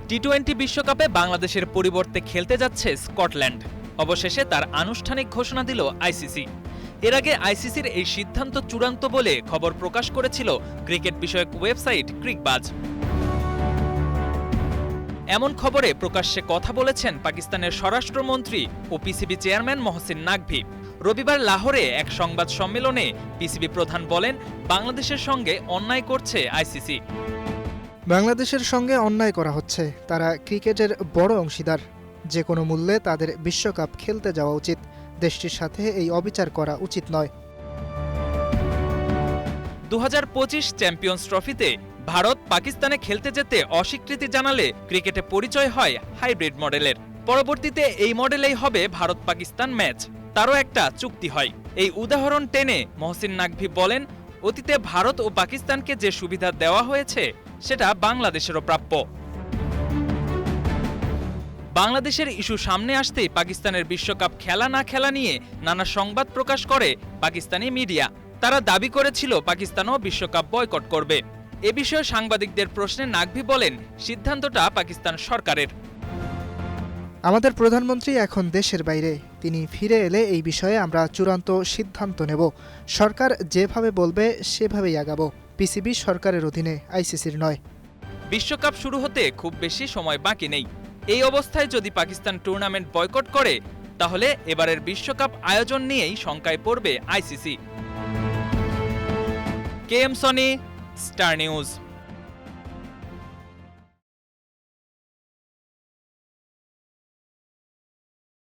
টি-20 বিশ্বকাপে বাংলাদেশের পরিবর্তে খেলতে যাচ্ছে স্কটল্যান্ড। অবশেষে তার আনুষ্ঠানিক ঘোষণা দিল আইসিসি। এর আগে আইসিসির এই সিদ্ধান্ত চূড়ান্ত বলে খবর প্রকাশ করেছিল ক্রিকেট বিষয়ক ওয়েবসাইট ক্রিকবাজ। এমন খবরে প্রকাশ্যে কথা বলেছেন পাকিস্তানের স্বরাষ্ট্রমন্ত্রী ও পিসিবি চেয়ারম্যান মহসিন নাকভি। রবিবার লাহোরে এক সংবাদ সম্মেলনে পিসিবি প্রধান বলেন, বাংলাদেশের সঙ্গে অন্যায় করছে আইসিসি। বাংলাদেশের সঙ্গে অন্যায় করা হচ্ছে। তারা ক্রিকেটের বড় অংশীদার। যে কোনো মূল্যে তাদের বিশ্বকাপ খেলতে যাওয়া উচিত। দেশটির সাথে এই অবিচার করা উচিত নয়। 2025 চ্যাম্পিয়ন্স ট্রফিতে ভারত পাকিস্তানে খেলতে যেতে অস্বীকৃতি জানালে ক্রিকেটে পরিচয় হয় হাইব্রিড মডেলের। পরবর্তীতে এই মডেলেই হবে ভারত পাকিস্তান ম্যাচ। তারও একটা চুক্তি হয়। এই উদাহরণ টেনে মহসিন নাকভি বলেন, অতীতে ভারত ও পাকিস্তানকে যে সুবিধা দেওয়া হয়েছে সেটা বাংলাদেশেরও প্রাপ্য। বাংলাদেশের ইস্যু সামনে আসতেই পাকিস্তানের বিশ্বকাপ খেলা না খেলা নিয়ে নানা সংবাদ প্রকাশ করে পাকিস্তানি মিডিয়া। তারা দাবি করেছিল পাকিস্তানও বিশ্বকাপ বয়কট করবে। এ বিষয়ে সাংবাদিকদের প্রশ্নে নাকভি বলেন, সিদ্ধান্তটা পাকিস্তান সরকারের। আমাদের প্রধানমন্ত্রী এখন দেশের বাইরে। তিনি ফিরে এলে এই বিষয়ে আমরা চূড়ান্ত সিদ্ধান্ত নেব। সরকার যেভাবে বলবে সেভাবেই আগাবো। পিসিবি সরকারের অধীনে, আইসিসির নয়। বিশ্বকাপ শুরু হতে খুব বেশি সময় বাকি নেই। এই অবস্থায় যদি পাকিস্তান টুর্নামেন্ট বয়কট করে, তাহলে এবারের বিশ্বকাপ আয়োজন নিয়েই শঙ্কায় পড়বে ICC. K M Soni, Star news.